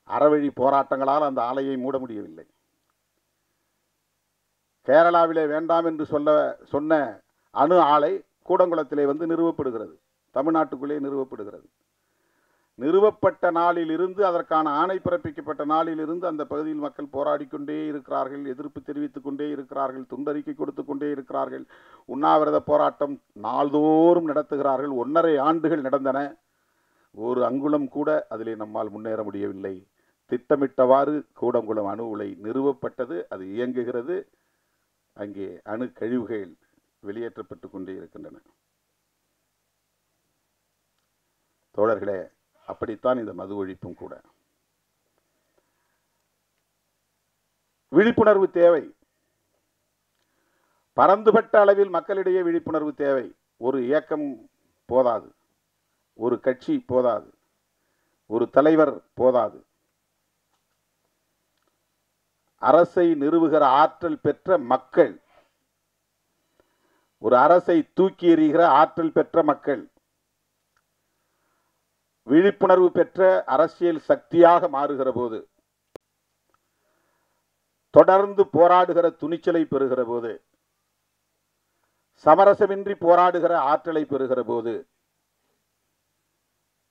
அறவழி போராட்டங்களால் அந்த ஆலையை மூட முடியவில்லை. கேரளாவிலே வேண்டாம் என்று சொன்ன அணு ஆலை கூடங்குளத்திலே வந்து நிறுவப்படுகிறது. தமிழ்நாட்டுக்குள்ளே நிறுவப்படுகிறது. நிறுவப்பட்ட நாளில் இருந்து, அதற்கான ஆணை பிறப்பிக்கப்பட்ட நாளில் இருந்து அந்த பகுதியில் மக்கள் போராடி கொண்டே இருக்கிறார்கள், எதிர்ப்பு தெரிவித்துக் கொண்டே இருக்கிறார்கள், துண்டறிக்கை கொடுத்து கொண்டே இருக்கிறார்கள், உண்ணாவிரத போராட்டம் நாள்தோறும் நடத்துகிறார்கள். 1.5 ஆண்டுகள் நடந்தன. ஒரு அங்குலம் கூட அதிலே நம்மால் முன்னேற முடியவில்லை. திட்டமிட்டவாறு கூடங்குளம் அணு உலை நிறுவப்பட்டது, அது இயங்குகிறது. அங்கே அணு கழிவுகள் வெளியேற்றப்பட்டு கொண்டே இருக்கின்றன. தோழர்களே, அப்படித்தான் இந்த மது ஒழிப்பும் கூட. விழிப்புணர்வு தேவை. பரந்துபட்ட அளவில் மக்களிடையே விழிப்புணர்வு தேவை. ஒரு இயக்கம் போதாது, ஒரு கட்சி போதாது, ஒரு தலைவர் போதாது. அரசை நிறுவுகிற ஆற்றல் பெற்ற மக்கள், ஒரு அரசை தூக்கி எறிகிற ஆற்றல் பெற்ற மக்கள், விழிப்புணர்வு பெற்ற அரசியல் சக்தியாக மாறுகிற போது, தொடர்ந்து போராடுகிற துணிச்சலை பெறுகிற போது, சமரசமின்றி போராடுகிற ஆற்றலை பெறுகிற போது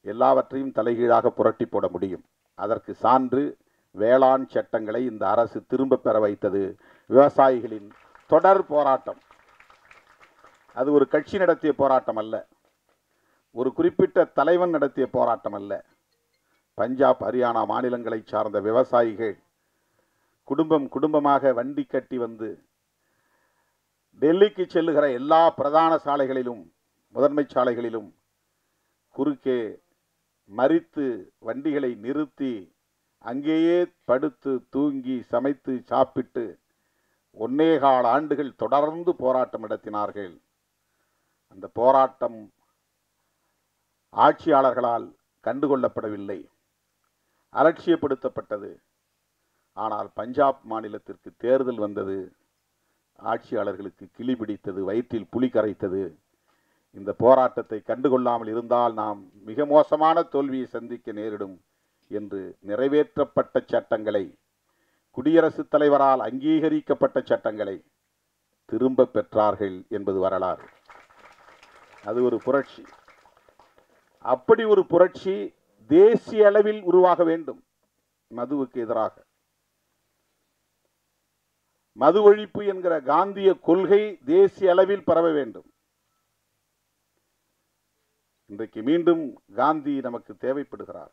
எல்லாவற்றையும் தலைகீழாக புரட்டி போட முடியும். அதற்கு சான்று வேளாண் சட்டங்களை இந்த அரசு திரும்ப பெற வைத்தது. விவசாயிகளின் தொடர் போராட்டம். அது ஒரு கட்சி நடத்திய போராட்டம் அல்ல, ஒரு குறிப்பிட்ட தலைவன் நடத்திய போராட்டம் அல்ல. பஞ்சாப், ஹரியானா மாநிலங்களை சார்ந்த விவசாயிகள் குடும்பம் குடும்பமாக வண்டி கட்டி வந்து டெல்லிக்கு செல்லுகிற எல்லா பிரதான சாலைகளிலும், முதன்மை சாலைகளிலும் குறுக்கே மறித்து வண்டிகளை நிறுத்தி அங்கேயே படுத்து தூங்கி சமைத்து சாப்பிட்டு 1.25 ஆண்டுகள் தொடர்ந்து போராட்டம் நடத்தினார்கள். அந்த போராட்டம் ஆட்சியாளர்களால் கண்டுகொள்ளப்படவில்லை, அலட்சியப்படுத்தப்பட்டது. ஆனால் பஞ்சாப் மாநிலத்திற்கு தேர்தல் வந்தது. ஆட்சியாளர்களுக்கு கிளி பிடித்தது, வயிற்றில் புலி கரைத்தது. இந்த போராட்டத்தை கண்டுகொள்ளாமல் இருந்தால் நாம் மிக மோசமான தோல்வியை சந்திக்க நேரிடும் என்று நிறைவேற்றப்பட்ட சட்டங்களை, குடியரசுத் தலைவரால் அங்கீகரிக்கப்பட்ட சட்டங்களை திரும்ப பெற்றார்கள் என்பது வரலாறு. அது ஒரு புரட்சி. அப்படி ஒரு புரட்சி தேசிய அளவில் உருவாக வேண்டும். மதுவுக்கு எதிராக மது ஒழிப்பு என்கிற காந்திய கொள்கை தேசிய அளவில் பரவ வேண்டும். இன்றைக்கு மீண்டும் காந்தி நமக்கு தேவைப்படுகிறார்.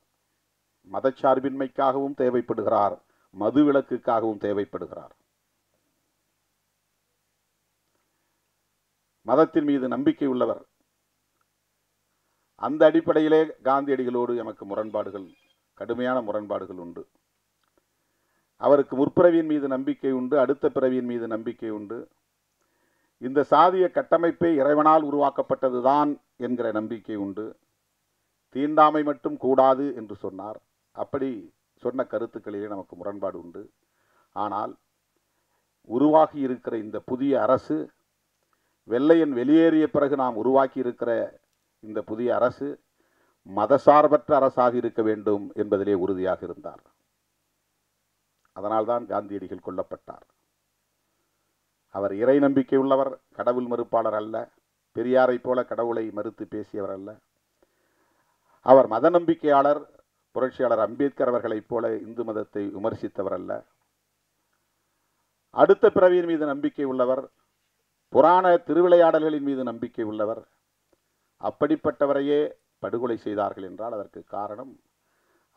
மதச்சார்பின்மைக்காகவும் தேவைப்படுகிறார், மது விலக்குக்காகவும் தேவைப்படுகிறார். மதத்தின் மீது நம்பிக்கை உள்ளவர். அந்த அடிப்படையிலே காந்தியடிகளோடு எமக்கு முரண்பாடுகள், கடுமையான முரண்பாடுகள் உண்டு. அவருக்கு முற்பிறவியின் மீது நம்பிக்கை உண்டு, அடுத்த பிறவியின் மீது நம்பிக்கை உண்டு. இந்த சாதிய கட்டமைப்பே இறைவனால் உருவாக்கப்பட்டதுதான் என்கிற நம்பிக்கை உண்டு. தீண்டாமை மட்டும் கூடாது என்று சொன்னார். அப்படி சொன்ன கருத்துக்களிலே நமக்கு முரண்பாடு உண்டு. ஆனால் உருவாகி இருக்கிற இந்த புதிய அரசு, வெள்ளையன் வெளியேறிய பிறகு நாம் உருவாக்கி இருக்கிற இந்த புதிய அரசு மதசார்பற்ற அரசாக இருக்க வேண்டும் என்பதிலே உறுதியாக இருந்தார். அதனால்தான் காந்தியடிகள் கொல்லப்பட்டார். அவர் இறை நம்பிக்கை உள்ளவர், கடவுள் மறுப்பாளர் அல்ல. பெரியாரை போல கடவுளை மறுத்து பேசியவர் அல்ல. அவர் மத நம்பிக்கையாளர், புரட்சியாளர் அம்பேத்கர் அவர்களைப் போல இந்து மதத்தை விமர்சித்தவர் அல்ல. அடுத்த பிறவியின் மீது நம்பிக்கை உள்ளவர், புராண திருவிளையாடல்களின் மீது நம்பிக்கை உள்ளவர். அப்படிப்பட்டவரையே படுகொலை செய்தார்கள் என்றால் அதற்கு காரணம்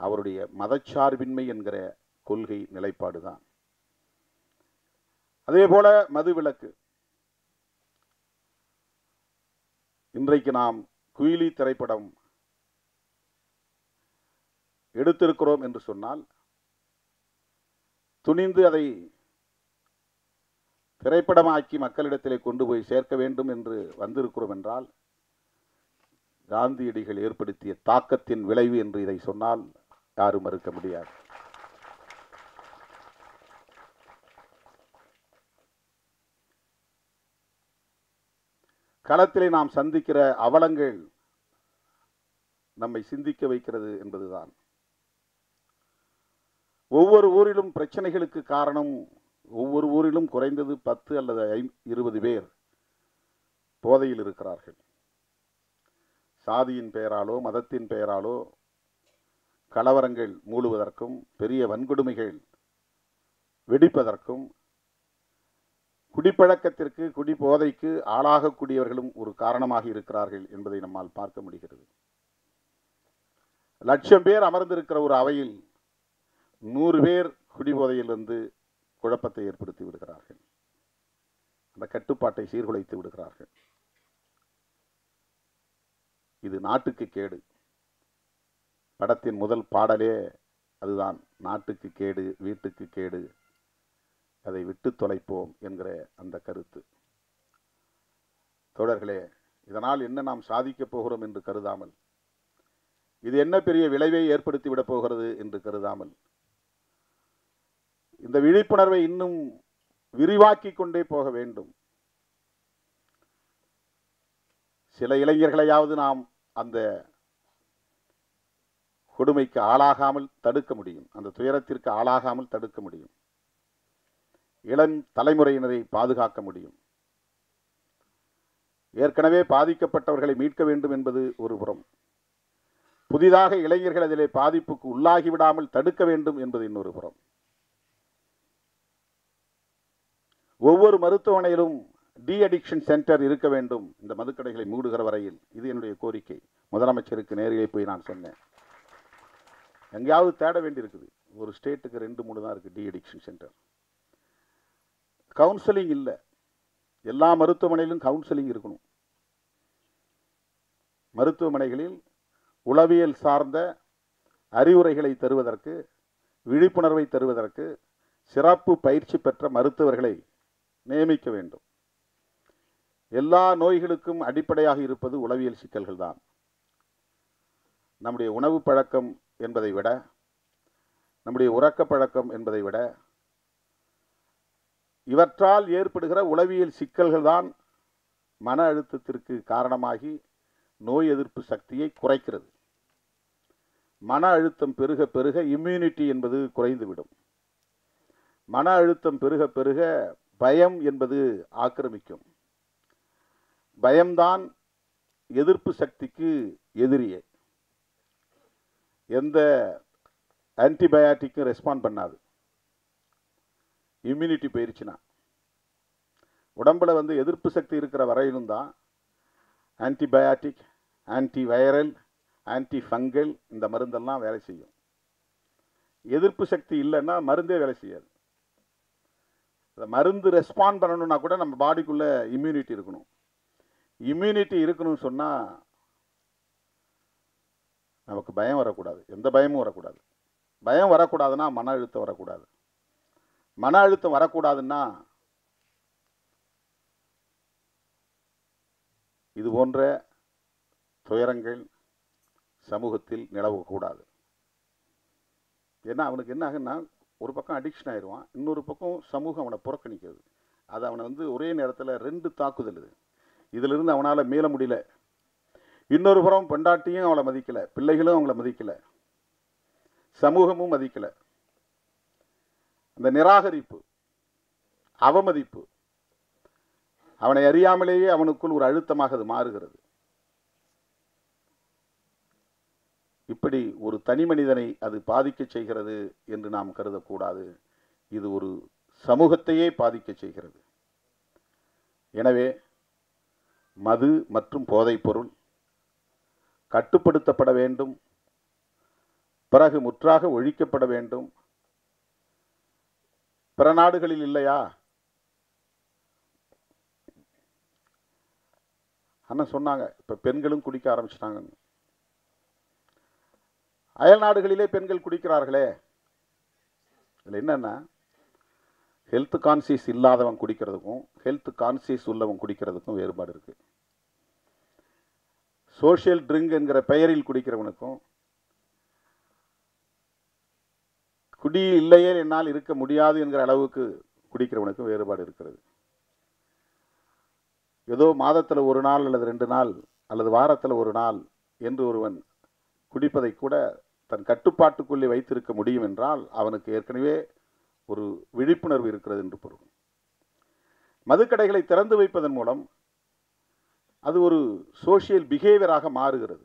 அவருடைய மதச்சார்பின்மை என்கிற கொள்கை நிலைப்பாடுதான். அதே போல மதுவிலக்கு. இன்றைக்கு நாம் குயிலி திரைப்படம் எடுத்திருக்கிறோம் என்று சொன்னால், துணிந்து அதை திரைப்படமாக்கி மக்களிடத்திலே கொண்டு போய் சேர்க்க வேண்டும் என்று வந்திருக்கிறோம் என்றால், காந்தியடிகள் ஏற்படுத்திய தாக்கத்தின் விளைவு என்று இதை சொன்னால் யாரும் மறுக்க முடியாது. களத்திலே நாம் சந்திக்கிற அவலங்கள் நம்மை சிந்திக்க வைக்கிறது என்பதுதான். ஒவ்வொரு ஊரிலும் பிரச்சனைகளுக்கு காரணம், ஒவ்வொரு ஊரிலும் குறைந்தது 10 அல்லது 20 பேர் போதையில் இருக்கிறார்கள். சாதியின் பெயராலோ மதத்தின் பெயராலோ கலவரங்கள் மூழுவதற்கும், பெரிய வன்கொடுமைகள் வெடிப்பதற்கும், குடிப்பழக்கத்திற்கு, குடிபோதைக்கு ஆளாகக்கூடியவர்களும் ஒரு காரணமாக இருக்கிறார்கள் என்பதை நம்மால் பார்க்க முடிகிறது. 1,00,000 பேர் அமர்ந்திருக்கிற ஒரு அவையில் 100 பேர் குடிபோதையிலிருந்து குழப்பத்தை ஏற்படுத்தி விடுகிறார்கள். அந்த கட்டுப்பாட்டை சீர்குலைத்து விடுகிறார்கள். இது நாட்டுக்கு கேடு. படத்தின் முதல் பாடலே அதுதான், நாட்டுக்கு கேடு, வீட்டுக்கு கேடு, அதை விட்டு தொலைப்போம் என்கிற அந்த கருத்து. தோழர்களே, இதனால் என்ன நாம் சாதிக்கப் போகிறோம் என்று கருதாமல், இது என்ன பெரிய விளைவை ஏற்படுத்திவிடப் போகிறது என்று கருதாமல், இந்த விழிப்புணர்வை இன்னும் விரிவாக்கி கொண்டே போக வேண்டும். சில இளைஞர்களையாவது நாம் அந்த கொடுமைக்கு ஆளாகாமல் தடுக்க முடியும், அந்த துயரத்திற்கு ஆளாகாமல் தடுக்க முடியும். இளம் தலைமுறையினரை பாதுகாக்க முடியும். ஏற்கனவே பாதிக்கப்பட்டவர்களை மீட்க வேண்டும் என்பது ஒரு புறம், புதிதாக இளைஞர்கள் அதிலே பாதிப்புக்கு உள்ளாகிவிடாமல் தடுக்க வேண்டும் என்பது இன்னொரு புறம். ஒவ்வொரு மருத்துவமனையிலும் டி அடிக்ஷன் சென்டர் இருக்க வேண்டும், இந்த மதுக்கடைகளை மூடுகிற வரையில். இது என்னுடைய கோரிக்கை. முதலமைச்சருக்கு நேரிலே போய் நான் சொன்னேன். எங்கேயாவது தேட வேண்டியிருக்குது. ஒரு ஸ்டேட்டுக்கு 2-3 தான் இருக்குது டி அடிக்ஷன் சென்டர். கவுன்சிலிங் இல்லை. எல்லா மருத்துவமனையிலும் கவுன்சிலிங் இருக்கணும். மருத்துவமனைகளில் உளவியல் சார்ந்த அறிவுரைகளை தருவதற்கு, விழிப்புணர்வை தருவதற்கு சிறப்பு பயிற்சி பெற்ற மருத்துவர்களை நியமிக்க வேண்டும். எல்லா நோய்களுக்கும் அடிப்படையாக இருப்பது உளவியல் சிக்கல்கள் தான். நம்முடைய உணவு பழக்கம் என்பதை விட, நம்முடைய உறக்க பழக்கம் என்பதை விட, இவற்றால் ஏற்படுகிற உளவியல் சிக்கல்கள் தான் மன அழுத்தத்திற்கு காரணமாகி நோய் எதிர்ப்பு சக்தியை குறைக்கிறது. மன அழுத்தம் பெருக பெருக இம்யூனிட்டி என்பது குறைந்துவிடும். மன அழுத்தம் பெருக பெருக பயம் என்பது ஆக்கிரமிக்கும். பயம்தான் எதிர்ப்பு சக்திக்கு எதிரியே. எந்த ஆன்டிபயாட்டிக்கும் ரெஸ்பாண்ட் பண்ணாது. இம்யூனிட்டி போயிருச்சுன்னா, உடம்புல எதிர்ப்பு சக்தி இருக்கிற வரையிலும் தான் ஆன்டிபயாட்டிக், ஆன்டிவைரல், ஆன்டி ஃபங்கல் இந்த மருந்தெல்லாம் வேலை செய்யும். எதிர்ப்பு சக்தி இல்லைன்னா மருந்தே வேலை செய்யாது. அந்த மருந்து ரெஸ்பாண்ட் பண்ணணும்னா கூட நம்ம பாடிக்குள்ள இம்யூனிட்டி இருக்கணும். இம்யூனிட்டி இருக்கணும்னு சொன்னால் நமக்கு பயம் வரக்கூடாது, எந்த பயமும் வரக்கூடாது. பயம் வரக்கூடாதுன்னா மன அழுத்தம் வரக்கூடாது. மன அழுத்தம் வரக்கூடாதுன்னா இது போன்ற துயரங்கள் சமூகத்தில் நிலவக்கூடாது. ஏன்னா அவனுக்கு என்ன ஆகுன்னா, ஒரு பக்கம் அடிக்ஷன் ஆயிடுவான், இன்னொரு பக்கம் சமூகம் அவனை புறக்கணிக்கிறது. அது அவனை ஒரே நேரத்தில் 2 தாக்குதல். இதிலிருந்து அவனால் மீள முடியல. இன்னொரு புறம் பொண்டாட்டியும் அவளை மதிக்கலை, பிள்ளைகளும் அவங்கள மதிக்கலை, சமூகமும் மதிக்கலை. அந்த நிராகரிப்பு, அவமதிப்பு அவனை அறியாமலேயே அவனுக்குள் ஒரு அழுத்தமாக அது மாறுகிறது. இப்படி ஒரு தனி மனிதனை அது பாதிக்க செய்கிறது என்று நாம் கருதக்கூடாது. இது ஒரு சமூகத்தையே பாதிக்க செய்கிறது. எனவே மது மற்றும் போதைப் பொருள் கட்டுப்படுத்தப்பட வேண்டும், பிறகு முற்றாக ஒழிக்கப்பட வேண்டும். பிற நாடுகளில் இல்லையா? அண்ணன் சொன்னாங்க, இப்ப பெண்களும் குடிக்க ஆரம்பிச்சிட்டாங்க. அயல் நாடுகளிலே பெண்கள் குடிக்கிறார்களே. இதில் என்னன்னா, ஹெல்த் கான்சியஸ் இல்லாதவன் குடிக்கிறதுக்கும் ஹெல்த் கான்சியஸ் உள்ளவன் குடிக்கிறதுக்கும் வேறுபாடு இருக்கு. சோஷியல் ட்ரிங்க் என்கிற பெயரில் குடிக்கிறவனுக்கும் குடி இல்லையே என்னால் இருக்க முடியாது என்கிற அளவுக்கு குடிக்கிறவனுக்கும் வேறுபாடு இருக்கிறது. ஏதோ மாதத்தில் ஒரு நாள் அல்லது 2 நாள் அல்லது வாரத்தில் ஒரு நாள் என்று ஒருவன் குடிப்பதை கூட தன் கட்டுப்பாட்டுக்குள்ளே வைத்திருக்க முடியும் என்றால் அவனுக்கு ஏற்கனவே ஒரு விழிப்புணர்வு இருக்கிறது என்று பொருள். மதுக்கடைகளை திறந்து வைப்பதன் மூலம் அது ஒரு சோஷியல் பிஹேவியராக மாறுகிறது.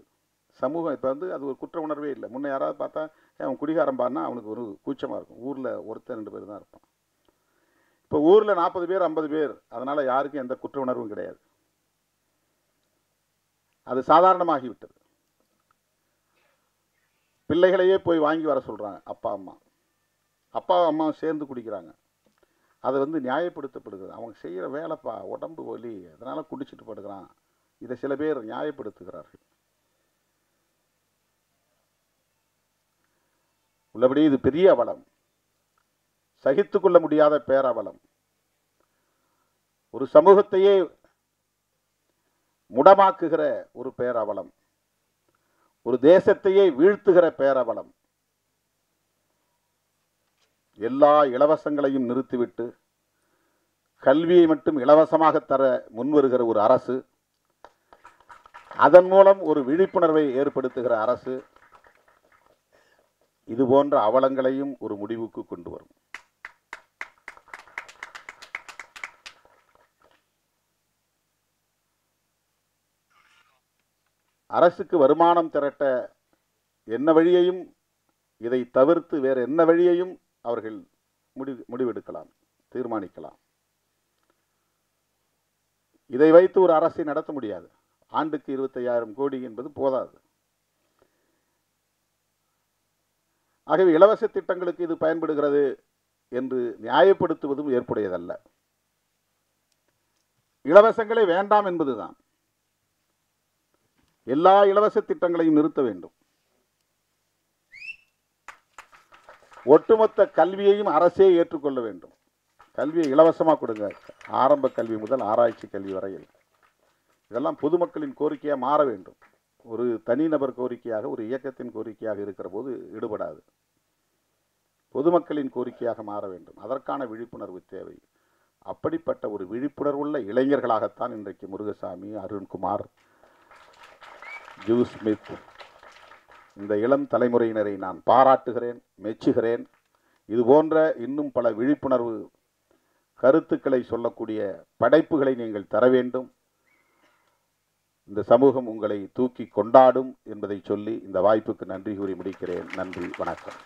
சமூகம் இப்போ அது ஒரு குற்ற உணர்வே இல்லை. முன்ன யாராவது பார்த்தா அவன் குடிகாரம்பான்னா அவனுக்கு ஒரு கூச்சமாக இருக்கும். ஊரில் ஒருத்தர் 2 பேர் தான் இருப்பான். இப்போ ஊரில் 40 பேர் 50 பேர், அதனால் யாருக்கும் எந்த குற்ற உணர்வும் கிடையாது. அது சாதாரணமாகிவிட்டது. பிள்ளைகளையே போய் வாங்கி வர சொல்கிறாங்க அப்பா அம்மாவும் சேர்ந்து குடிக்கிறாங்க. அது நியாயப்படுத்தப்படுகிறது. அவங்க செய்கிற வேலைப்பா, உடம்பு வலி, அதனால் குடிச்சிட்டு படுக்கிறான். இதை சில பேர் நியாயப்படுத்துகிறார்கள். உள்ளபடி இது பெரிய அவலம், சகித்துக்கொள்ள முடியாத பேரவலம். ஒரு சமூகத்தையே முடமாக்குகிற ஒரு பேரவலம், ஒரு தேசத்தையே வீழ்த்துகிற பேரவலம். எல்லா இலவசங்களையும் நிறுத்திவிட்டு கல்வியை மட்டும் இலவசமாக தர முன்வருகிற ஒரு அரசு, அதன் மூலம் ஒரு விழிப்புணர்வை ஏற்படுத்துகிற அரசு, இது போன்ற அவலங்களையும் ஒரு முடிவுக்கு கொண்டு வரும். அரசுக்கு வருமானம் திரட்ட என்ன வழியையும், இதை தவிர்த்து வேறு என்ன வழியையும் அவர்கள் முடிவெடுக்கலாம், தீர்மானிக்கலாம். இதை வைத்து ஒரு அரசை நடத்த முடியாது. ஆண்டுக்கு 25,000 கோடி என்பது போதாது. ஆகவே இலவச திட்டங்களுக்கு இது பயன்படுகிறது என்று நியாயப்படுத்துவதும் ஏற்புடையதல்ல. இலவசங்களே வேண்டாம் என்பதுதான். எல்லா இலவச திட்டங்களையும் நிறுத்த வேண்டும். ஒட்டுமொத்த கல்வியையும் அரசே ஏற்றுக்கொள்ள வேண்டும். கல்வியை இலவசமாக கொடுங்க, ஆரம்ப கல்வி முதல் ஆராய்ச்சி கல்வி வரையில். இதெல்லாம் பொதுமக்களின் கோரிக்கையாக மாற வேண்டும். ஒரு தனிநபர் கோரிக்கையாக, ஒரு இயக்கத்தின் கோரிக்கையாக இருக்கிற போது ஈடுபடாது. பொதுமக்களின் கோரிக்கையாக மாற வேண்டும். அதற்கான விழிப்புணர்வு தேவை. அப்படிப்பட்ட ஒரு விழிப்புணர்வுள்ள இளைஞர்களாகத்தான் இன்றைக்கு முருகசாமி, அருண்குமார், ஜூ ஸ்மித், இந்த இளம் தலைமுறையினரை நான் பாராட்டுகிறேன், மெச்சுகிறேன். இது போன்ற இன்னும் பல விழிப்புணர்வு கருத்துக்களை சொல்லக்கூடிய படைப்புகளை நீங்கள் தர வேண்டும். இந்த சமூகம் உங்களை தூக்கி கொண்டாடும் என்பதை சொல்லி இந்த வாய்ப்புக்கு நன்றி கூறி முடிக்கிறேன். நன்றி, வணக்கம்.